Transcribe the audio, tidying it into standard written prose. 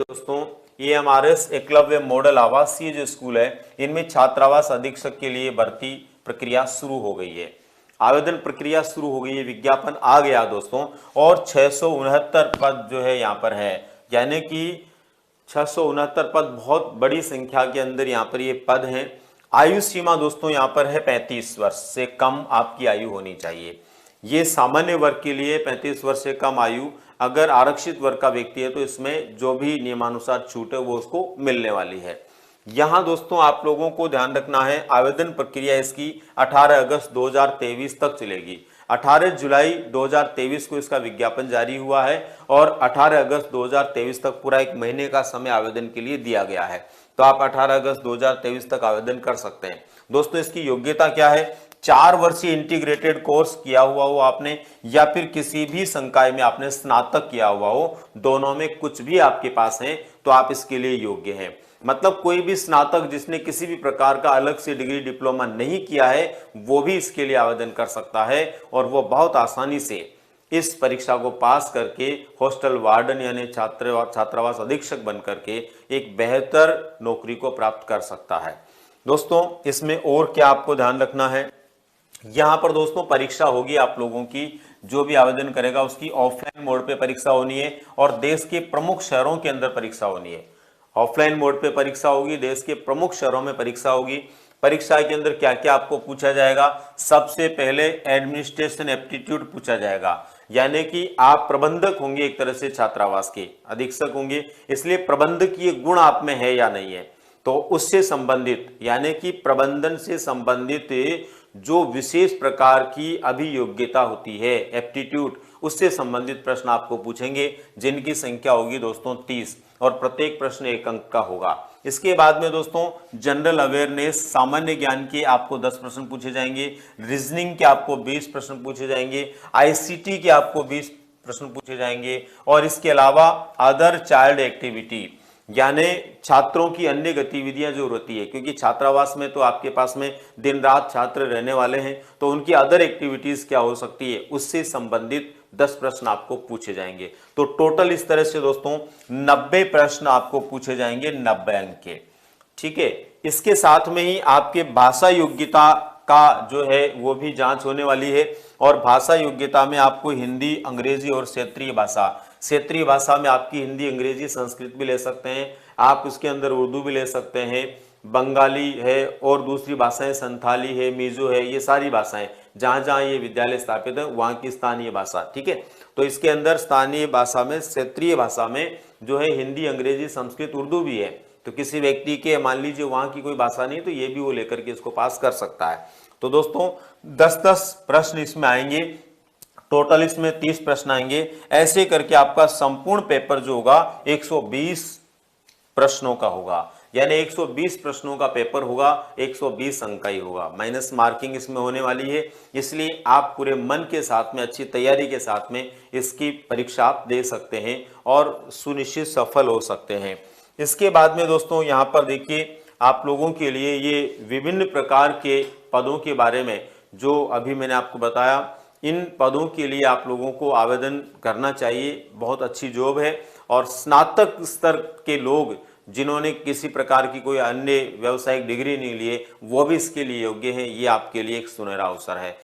दोस्तों एएमआरएस एकलव्य मॉडल आवासीय जो स्कूल है इनमें छात्रावास अधीक्षक के लिए भर्ती प्रक्रिया शुरू हो गई है। आवेदन प्रक्रिया शुरू हो गई है, विज्ञापन आ गया दोस्तों। और 669 पद जो है यहाँ पर है, यानी कि 669 पद बहुत बड़ी संख्या के अंदर यहाँ पर ये पद हैं। आयु सीमा दोस्तों यहाँ पर है 35 वर्ष से कम आपकी आयु होनी चाहिए। ये सामान्य वर्ग के लिए 35 वर्ष से कम आयु, अगर आरक्षित वर्ग का व्यक्ति है तो इसमें जो भी नियमानुसार छूट है वो उसको मिलने वाली है। यहाँ दोस्तों आप लोगों को ध्यान रखना है, आवेदन प्रक्रिया इसकी 18 अगस्त 2023 तक चलेगी। 18 जुलाई 2023 को इसका विज्ञापन जारी हुआ है और 18 अगस्त 2023 तक पूरा एक महीने का समय आवेदन के लिए दिया गया है। तो आप 18 अगस्त 2023 तक आवेदन कर सकते हैं। दोस्तों इसकी योग्यता क्या है? 4 वर्षीय इंटीग्रेटेड कोर्स किया हुआ हो आपने, या फिर किसी भी संकाय में आपने स्नातक किया हुआ हो, दोनों में कुछ भी आपके पास है तो आप इसके लिए योग्य हैं। मतलब कोई भी स्नातक जिसने किसी भी प्रकार का अलग से डिग्री डिप्लोमा नहीं किया है वो भी इसके लिए आवेदन कर सकता है और वो बहुत आसानी से इस परीक्षा को पास करके हॉस्टल वार्डन यानी छात्रावास अधीक्षक बन करके एक बेहतर नौकरी को प्राप्त कर सकता है। दोस्तों इसमें और क्या आपको ध्यान रखना है, यहाँ पर दोस्तों परीक्षा होगी आप लोगों की, जो भी आवेदन करेगा उसकी ऑफलाइन मोड पे परीक्षा होनी है और देश के प्रमुख शहरों के अंदर परीक्षा होनी है। ऑफलाइन मोड पे परीक्षा होगी, देश के प्रमुख शहरों में परीक्षा होगी। परीक्षा के अंदर क्या क्या आपको पूछा जाएगा? सबसे पहले एडमिनिस्ट्रेशन एप्टीट्यूड पूछा जाएगा, यानी कि आप प्रबंधक होंगे, एक तरह से छात्रावास के अधीक्षक होंगे, इसलिए प्रबंधकीय गुण आप में है या नहीं है, तो उससे संबंधित यानी कि प्रबंधन से संबंधित जो विशेष प्रकार की अभियोग्यता होती है एप्टीट्यूड, उससे संबंधित प्रश्न आपको पूछेंगे, जिनकी संख्या होगी दोस्तों 30 और प्रत्येक प्रश्न 1 अंक का होगा। इसके बाद में दोस्तों जनरल अवेयरनेस सामान्य ज्ञान के आपको 10 प्रश्न पूछे जाएंगे, रीजनिंग के आपको 20 प्रश्न पूछे जाएंगे, आईसीटी के आपको 20 प्रश्न पूछे जाएंगे और इसके अलावा अदर चाइल्ड एक्टिविटी यानी छात्रों की अन्य गतिविधियां जो होती है, क्योंकि छात्रावास में तो आपके पास में दिन रात छात्र रहने वाले हैं, तो उनकी अदर एक्टिविटीज क्या हो सकती है उससे संबंधित 10 प्रश्न आपको पूछे जाएंगे। तो टोटल इस तरह से दोस्तों 90 प्रश्न आपको पूछे जाएंगे, 90 अंक के। ठीक है, इसके साथ में ही आपके भाषा योग्यता का जो है वो भी जांच होने वाली है और भाषा योग्यता में आपको हिंदी, अंग्रेजी और क्षेत्रीय भाषा में आपकी हिंदी, अंग्रेजी, संस्कृत भी ले सकते हैं आप, उसके अंदर उर्दू भी ले सकते हैं, बंगाली है और दूसरी भाषाएं संथाली है, मिजो है, ये सारी भाषाएं जहां जहां ये विद्यालय स्थापित है वहां की स्थानीय भाषा। ठीक है, तो इसके अंदर स्थानीय भाषा में, क्षेत्रीय भाषा में जो है हिंदी, अंग्रेजी, संस्कृत, उर्दू भी है। तो किसी व्यक्ति के मान लीजिए वहां की कोई भाषा नहीं तो ये भी वो लेकर के इसको पास कर सकता है। तो दोस्तों 10-10 प्रश्न इसमें आएंगे, टोटल इसमें 30 प्रश्न आएंगे। ऐसे करके आपका संपूर्ण पेपर जो होगा 120 प्रश्नों का होगा, यानी 120 प्रश्नों का पेपर होगा, 120 अंक का ही होगा। माइनस मार्किंग इसमें होने वाली है, इसलिए आप पूरे मन के साथ में, अच्छी तैयारी के साथ में इसकी परीक्षा आप दे सकते हैं और सुनिश्चित सफल हो सकते हैं। इसके बाद में दोस्तों यहाँ पर देखिए आप लोगों के लिए ये विभिन्न प्रकार के पदों के बारे में जो अभी मैंने आपको बताया, इन पदों के लिए आप लोगों को आवेदन करना चाहिए। बहुत अच्छी जॉब है और स्नातक स्तर के लोग जिन्होंने किसी प्रकार की कोई अन्य व्यावसायिक डिग्री नहीं लिए वो भी इसके लिए योग्य हैं। ये आपके लिए एक सुनहरा अवसर है।